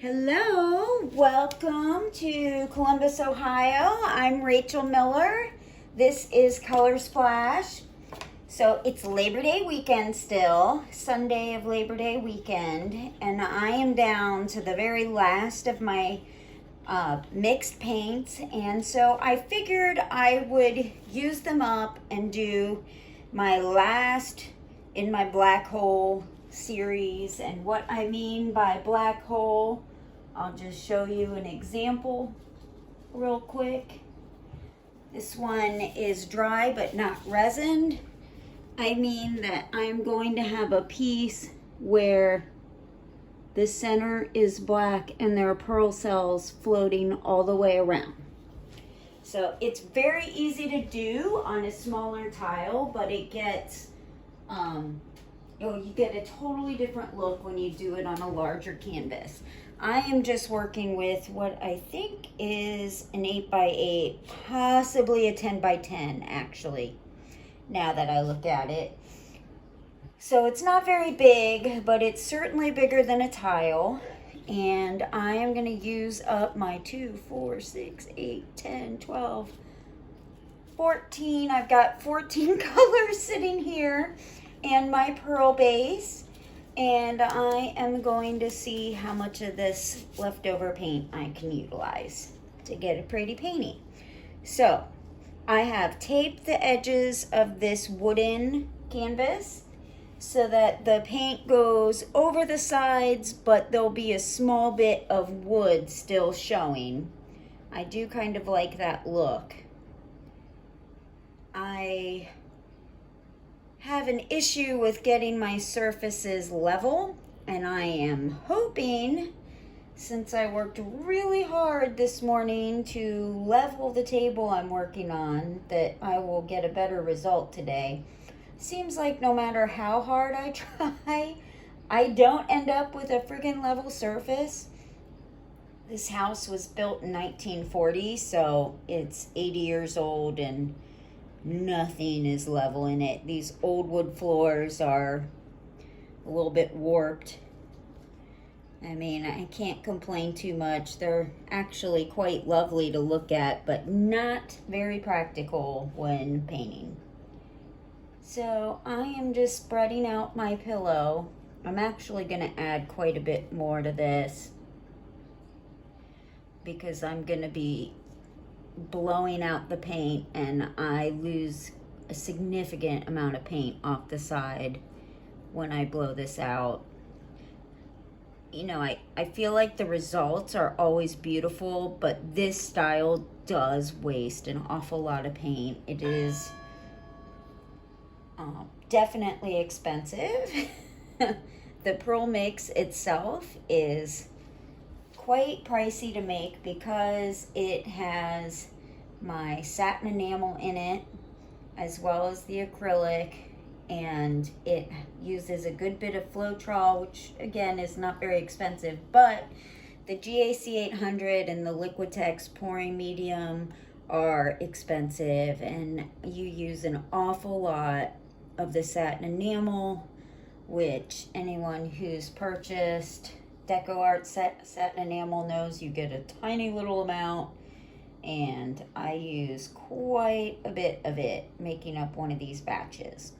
Hello, welcome to Columbus, Ohio. I'm Rachel Miller. This is Color Splash. So it's Labor Day weekend still, Sunday of Labor Day weekend, and I am down to the very last of my mixed paints, and so I figured I would use them up and do my last in my black hole series. And what I mean by black hole, I'll just show you an example real quick. This one is dry but not resined. I mean that I'm going to have a piece where the center is black and there are pearl cells floating all the way around. So it's very easy to do on a smaller tile, but it gets, you get a totally different look when you do it on a larger canvas. I am just working with what I think is an 8x8, possibly a 10x10 actually, now that I look at it. So it's not very big, but it's certainly bigger than a tile. And I am going to use up my 2, 4, 6, 8, 10, 12, 14. I've got 14 colors sitting here and my pearl base. And I am going to see how much of this leftover paint I can utilize to get a pretty painting. So I have taped the edges of this wooden canvas so that the paint goes over the sides, but there'll be a small bit of wood still showing. I do kind of like that look. I have an issue with getting my surfaces level, and I am hoping, since I worked really hard this morning to level the table I'm working on, that I will get a better result today. Seems like no matter how hard I try, I don't end up with a friggin' level surface. This house was built in 1940, so it's 80 years old and nothing is level in it. These old wood floors are a little bit warped. I mean, I can't complain too much. They're actually quite lovely to look at, but not very practical when painting. So I am just spreading out my pillow. I'm actually going to add quite a bit more to this because I'm going to be blowing out the paint and I lose a significant amount of paint off the side when I blow this out. You know, I feel like the results are always beautiful, but this style does waste an awful lot of paint. It is definitely expensive. The pearl mix itself is quite pricey to make because it has my satin enamel in it as well as the acrylic, and it uses a good bit of Floetrol, which again is not very expensive, but the GAC 800 and the Liquitex pouring medium are expensive, and you use an awful lot of the satin enamel, which anyone who's purchased DecoArt satin enamel knows you get a tiny little amount, and I use quite a bit of it making up one of these batches.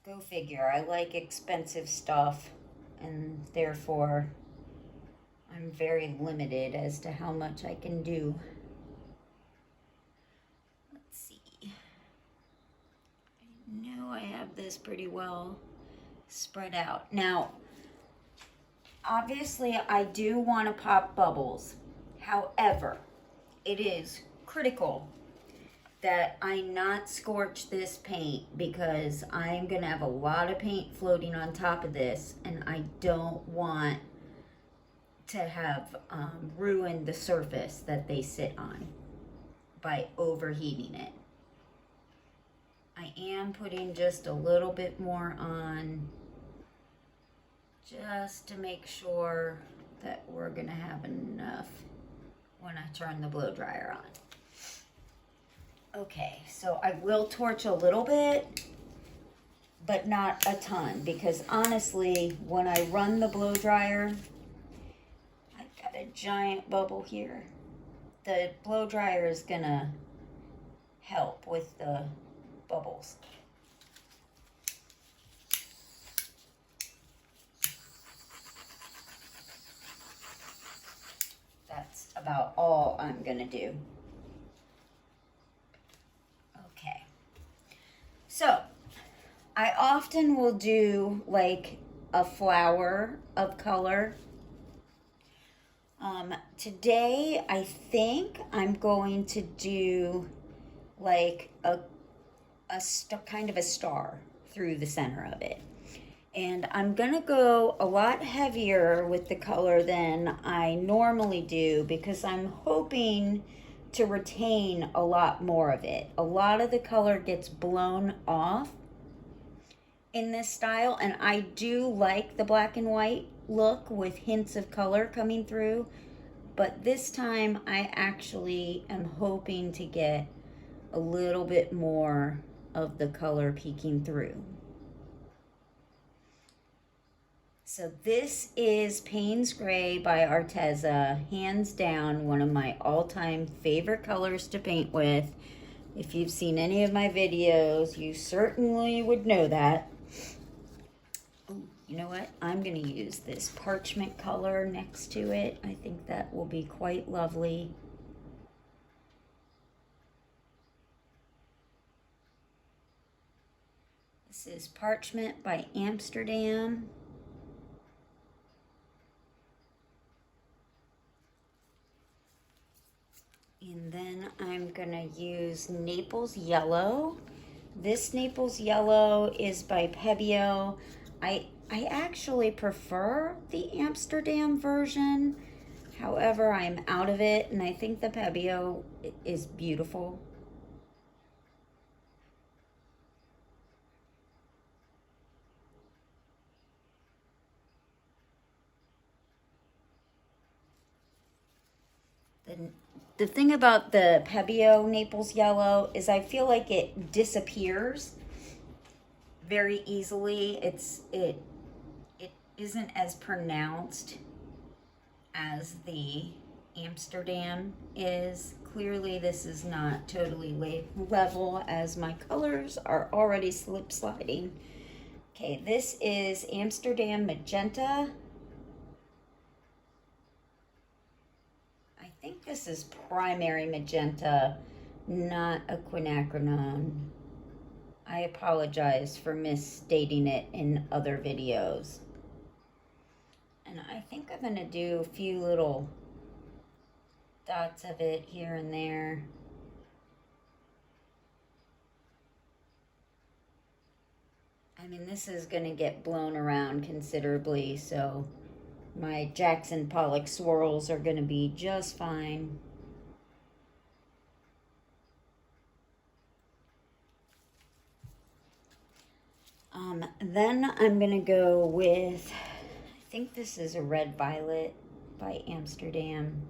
Go figure. I like expensive stuff, and therefore I'm very limited as to how much I can do. Let's see. I know I have this pretty well spread out. Now, obviously I do want to pop bubbles. However, it is critical that I not scorch this paint because I'm going to have a lot of paint floating on top of this, and I don't want to have ruined the surface that they sit on by overheating it. I am putting just a little bit more on just to make sure that we're gonna have enough when I turn the blow dryer on. Okay, so I will torch a little bit but not a ton, because honestly, when I run the blow dryer, I've got a giant bubble here. The blow dryer is gonna help with the bubbles. That's about all I'm gonna do. Okay. So, I often will do like a flower of color. Today, I think I'm going to do like a kind of a star through the center of it. And I'm gonna go a lot heavier with the color than I normally do, because I'm hoping to retain a lot more of it. A lot of the color gets blown off in this style, and I do like the black and white look with hints of color coming through, but this time I actually am hoping to get a little bit more of the color peeking through. So this is Payne's Gray by Arteza, hands down one of my all-time favorite colors to paint with. If you've seen any of my videos, you certainly would know that. Ooh, you know what? I'm going to use this parchment color next to it. I think that will be quite lovely. This is Parchment by Amsterdam. And then I'm gonna use Naples Yellow. This Naples Yellow is by Pebeo. I actually prefer the Amsterdam version. However, I'm out of it, and I think the Pebeo is beautiful. The thing about the Pebeo Naples Yellow is I feel like it disappears very easily. It isn't as pronounced as the Amsterdam is. Clearly this is not totally level, as my colors are already slip sliding. Okay, this is Amsterdam Magenta. I think this is Primary Magenta, not a quinacridone. I apologize for misstating it in other videos. And I think I'm gonna do a few little dots of it here and there. I mean, this is gonna get blown around considerably, so my Jackson Pollock swirls are gonna be just fine. Then I'm gonna go with, I think this is a Red Violet by Amsterdam.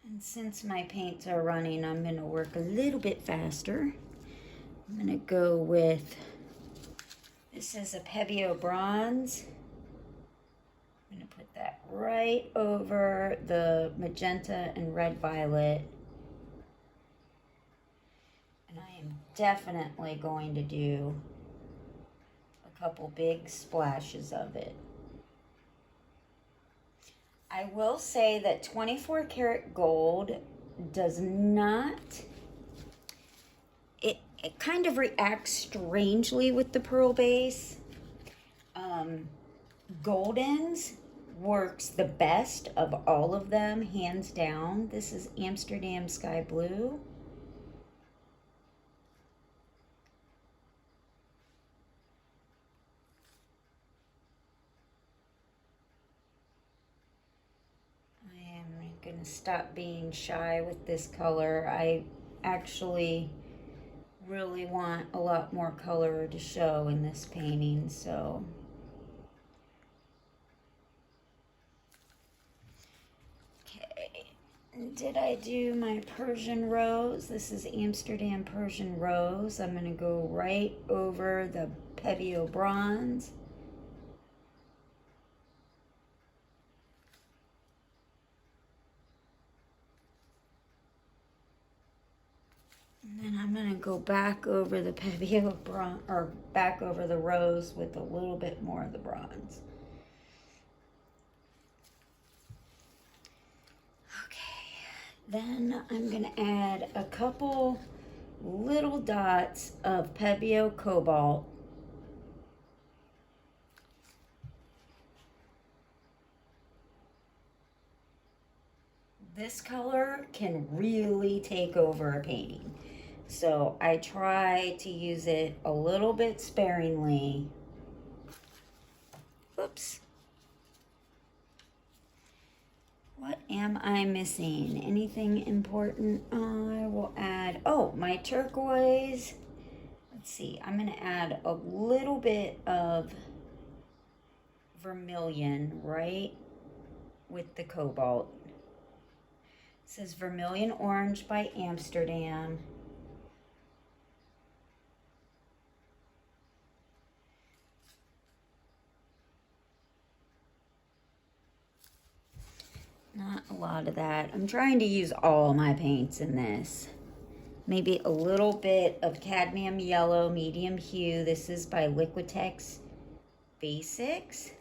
And since my paints are running, I'm gonna work a little bit faster. I'm gonna go with, this is a Pebeo Bronze. I'm gonna put that right over the magenta and red violet. And I am definitely going to do a couple big splashes of it. I will say that 24 karat gold does not, it kind of reacts strangely with the pearl base. Goldens works the best of all of them, hands down. This is Amsterdam Sky Blue. I am gonna stop being shy with this color. I actually really want a lot more color to show in this painting, so Did I do my Persian rose? This is Amsterdam Persian rose. I'm going to go right over the Pebeo bronze. And then I'm going to go back over the Pebeo bronze, or back over the rose with a little bit more of the bronze. Then I'm going to add a couple little dots of Pebeo Cobalt. This color can really take over a painting. So I try to use it a little bit sparingly. Oops. What am I missing? Anything important? I will add, oh, my turquoise. Let's see, I'm going to add a little bit of vermilion right with the cobalt. It says Vermilion Orange by Amsterdam. Not a lot of that. I'm trying to use all my paints in this. Maybe a little bit of cadmium yellow medium hue. This is by Liquitex Basics.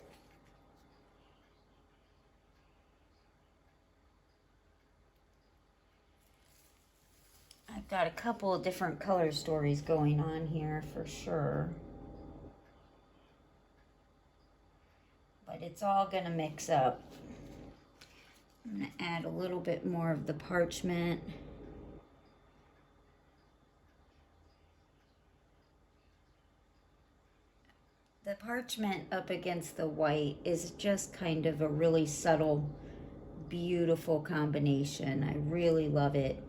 I've got a couple of different color stories going on here for sure. But it's all gonna mix up. I'm going to add a little bit more of the parchment. The parchment up against the white is just kind of a really subtle, beautiful combination. I really love it.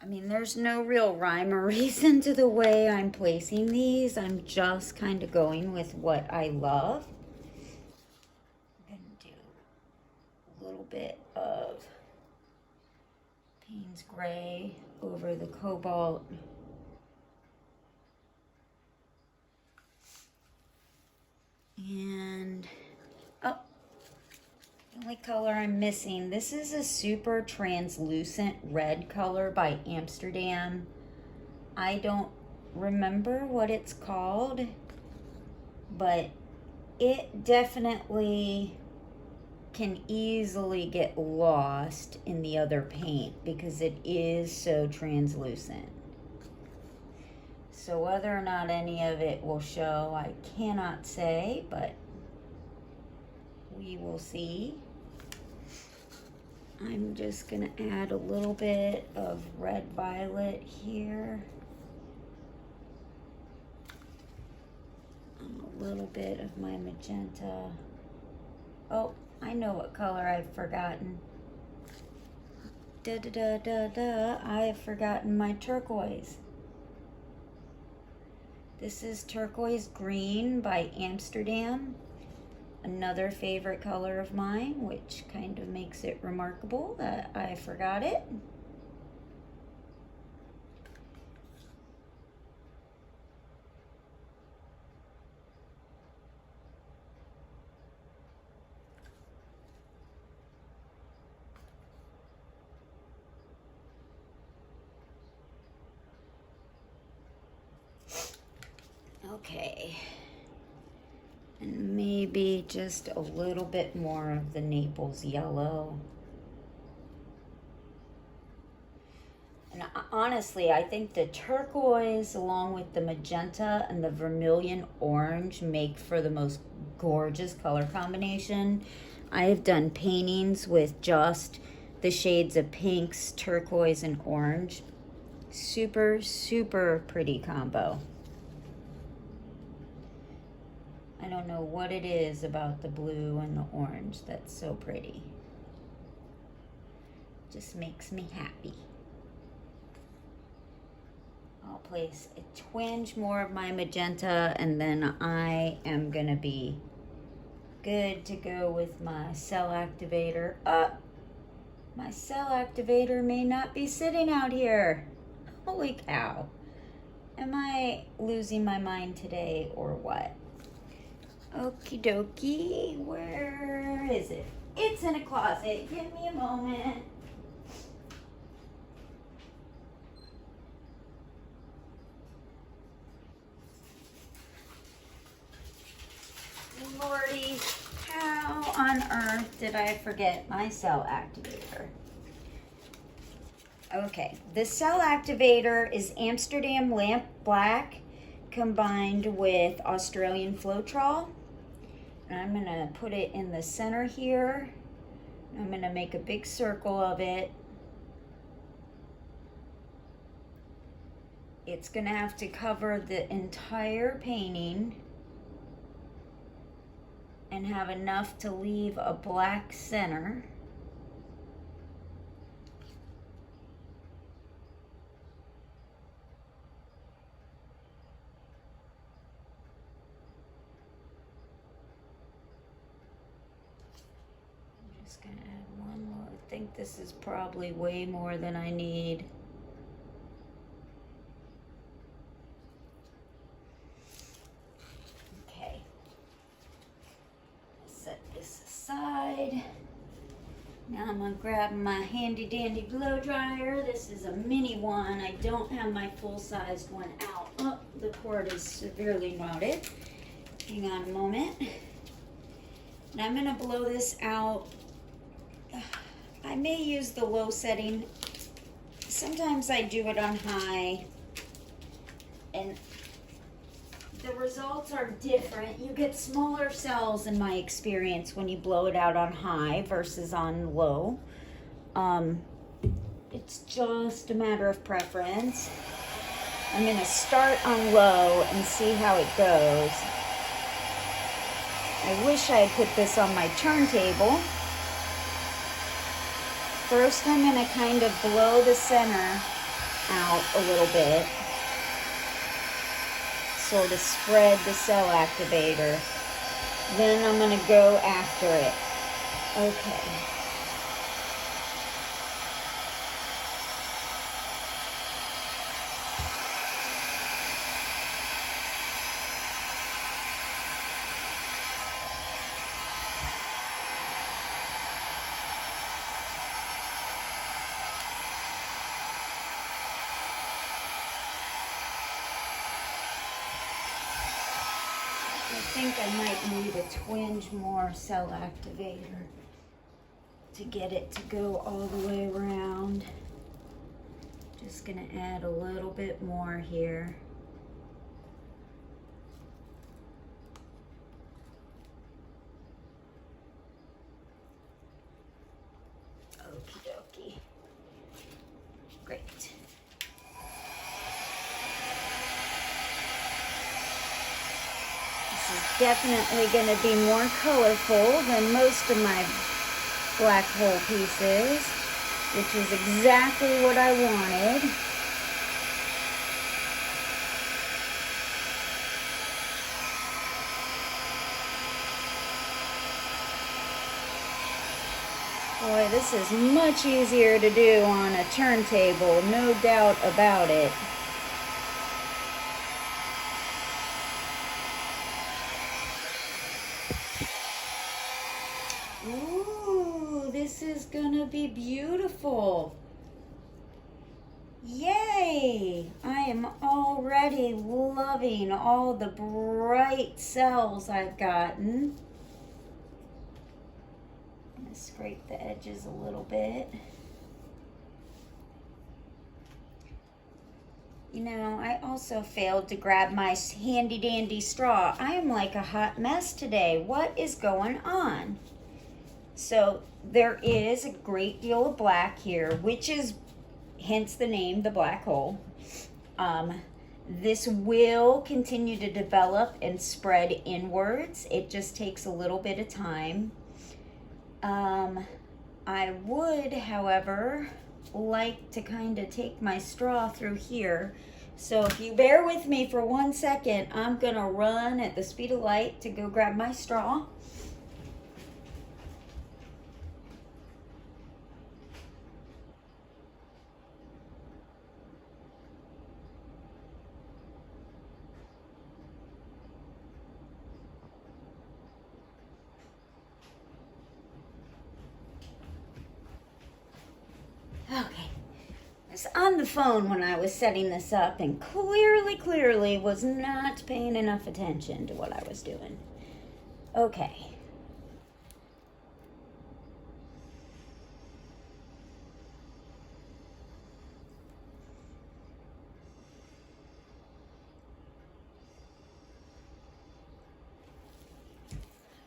I mean, there's no real rhyme or reason to the way I'm placing these. I'm just kind of going with what I love. I'm going to do a little bit of Payne's Gray over the cobalt. And, oh, the only color I'm missing, this is a super translucent red color by Amsterdam. I don't remember what it's called, but it definitely can easily get lost in the other paint because it is so translucent. So whether or not any of it will show, I cannot say, but we will see. I'm just gonna add a little bit of red violet here. And a little bit of my magenta. Oh, I know what color I've forgotten. I have forgotten my turquoise. This is Turquoise Green by Amsterdam. Another favorite color of mine, which kind of makes it remarkable that I forgot it. Okay. And maybe just a little bit more of the Naples yellow. And honestly, I think the turquoise along with the magenta and the vermilion orange make for the most gorgeous color combination. I have done paintings with just the shades of pinks, turquoise, and orange. Super, super pretty combo. I don't know what it is about the blue and the orange that's so pretty. Just makes me happy. I'll place a twinge more of my magenta and then I am gonna be good to go with my cell activator. My cell activator may not be sitting out here. Holy cow. Am I losing my mind today or what? Okie dokie, where is it? It's in a closet. Give me a moment. Lordy, how on earth did I forget my cell activator? Okay, the cell activator is Amsterdam Lamp Black combined with Australian Floetrol. And I'm gonna put it in the center here. I'm gonna make a big circle of it. It's gonna have to cover the entire painting and have enough to leave a black center. I'm just gonna add one more. I think this is probably way more than I need. Now I'm gonna grab my handy dandy blow dryer. This is a mini one. I don't have my full-sized one out. Oh, the cord is severely knotted. Hang on a moment. And I'm gonna blow this out. I may use the low setting. Sometimes I do it on high. And the results are different. You get smaller cells in my experience when you blow it out on high versus on low. It's just a matter of preference. I'm gonna start on low and see how it goes. I wish I had put this on my turntable. First, I'm gonna kind of blow the center out a little bit. Sort of spread the cell activator. Then I'm gonna go after it. Okay. I think I might need a twinge more cell activator to get it to go all the way around. Just gonna add a little bit more here. Okie dokie. Great. Definitely going to be more colorful than most of my black hole pieces, which is exactly what I wanted. Boy, this is much easier to do on a turntable, no doubt about it. Ooh, this is gonna be beautiful. Yay! I am already loving all the bright cells I've gotten. I'm gonna scrape the edges a little bit. You know, I also failed to grab my handy dandy straw. I am like a hot mess today. What is going on? So there is a great deal of black here, which is hence the name, the black hole. This will continue to develop and spread inwards. It just takes a little bit of time. I would, however, like to kind of take my straw through here. So if you bear with me for 1 second, I'm gonna run at the speed of light to go grab my straw. Okay. I was on the phone when I was setting this up and clearly was not paying enough attention to what I was doing. Okay.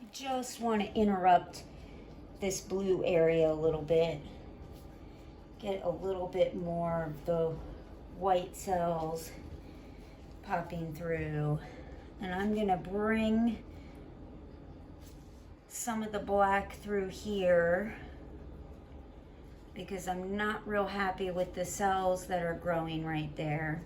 I just want to interrupt this blue area a little bit. Get a little bit more of the white cells popping through. And I'm going to bring some of the black through here because I'm not real happy with the cells that are growing right there.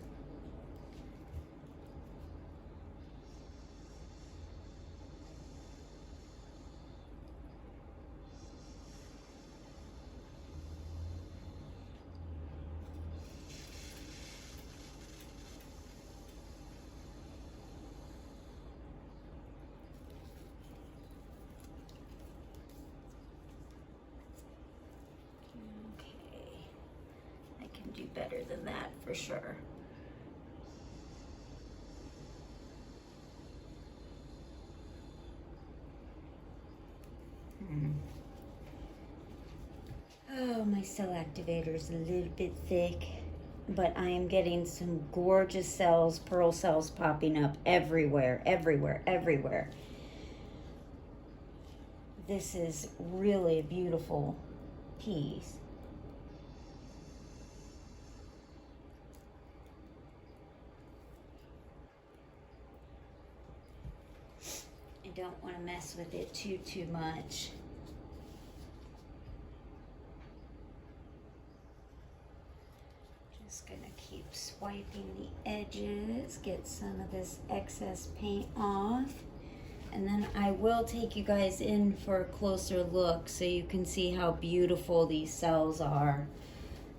Do better than that for sure. Oh, my cell activator's a little bit thick, but I am getting some gorgeous cells, pearl cells popping up everywhere. This is really a beautiful piece. I don't want to mess with it too much. Just gonna keep swiping the edges, get some of this excess paint off, and then I will take you guys in for a closer look so you can see how beautiful these cells are.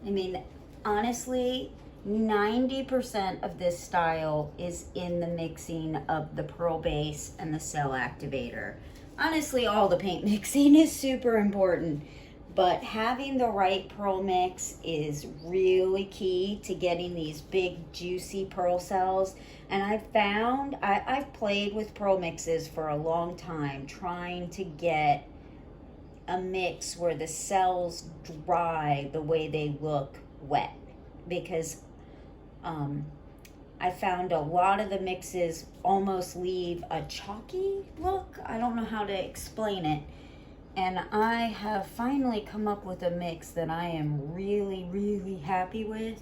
I mean, honestly, 90% of this style is in the mixing of the pearl base and the cell activator. Honestly, all the paint mixing is super important, but having the right pearl mix is really key to getting these big juicy pearl cells. And I've found, I've played with pearl mixes for a long time, trying to get a mix where the cells dry the way they look wet, because I found a lot of the mixes almost leave a chalky look. I don't know how to explain it. And I have finally come up with a mix that I am really happy with.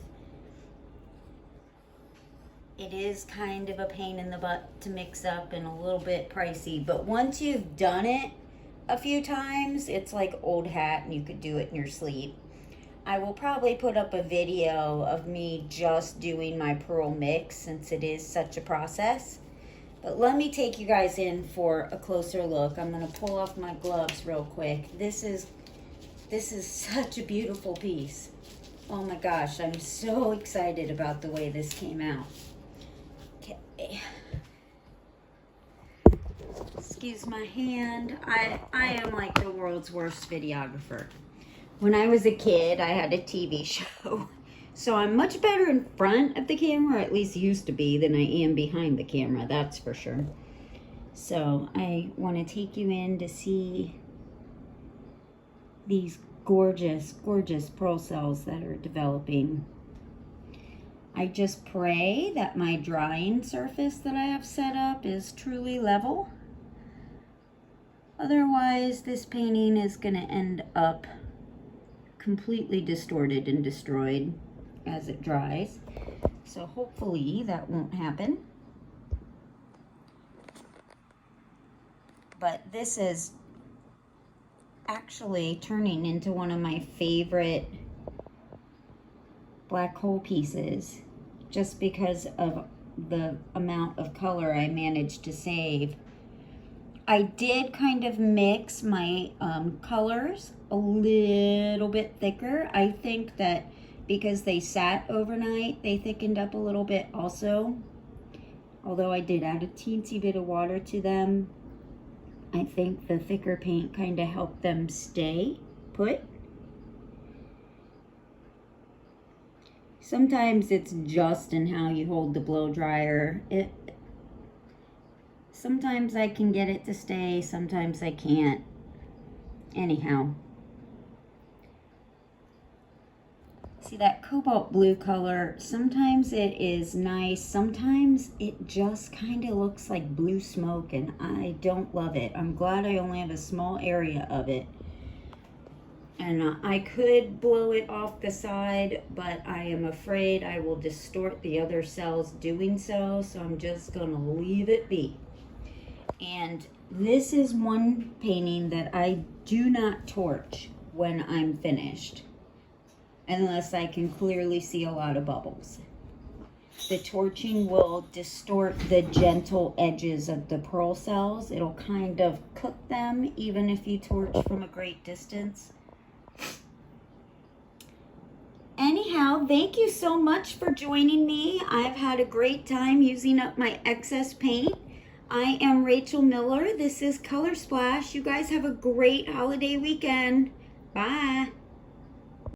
It is kind of a pain in the butt to mix up and a little bit pricey, but once you've done it a few times, it's like old hat and you could do it in your sleep. I will probably put up a video of me just doing my pearl mix since it is such a process. But let me take you guys in for a closer look. I'm gonna pull off my gloves real quick. This is such a beautiful piece. Oh my gosh, I'm so excited about the way this came out. Okay. Excuse my hand. I am like the world's worst videographer. When I was a kid, I had a TV show. So I'm much better in front of the camera, or at least used to be, than I am behind the camera, that's for sure. So I want to take you in to see these gorgeous pearl cells that are developing. I just pray that my drying surface that I have set up is truly level. Otherwise, this painting is going to end up completely distorted and destroyed as it dries. So hopefully that won't happen. But this is actually turning into one of my favorite black hole pieces, just because of the amount of color I managed to save. I did kind of mix my colors a little bit thicker. I think that because they sat overnight, they thickened up a little bit also. Although I did add a teensy bit of water to them, I think the thicker paint kind of helped them stay put. Sometimes it's just in how you hold the blow dryer. Sometimes I can get it to stay, sometimes I can't. Anyhow. See that cobalt blue color, sometimes it is nice, sometimes it just kind of looks like blue smoke and I don't love it. I'm glad I only have a small area of it. And I could blow it off the side, but I am afraid I will distort the other cells doing so, so I'm just gonna leave it be. And this is one painting that I do not torch when I'm finished, unless I can clearly see a lot of bubbles. The torching will distort the gentle edges of the pearl cells. It'll kind of cook them, even if you torch from a great distance. Anyhow, thank you so much for joining me. I've had a great time using up my excess paint. I am Rachel Miller. This is Color Splash. You guys have a great holiday weekend. Bye.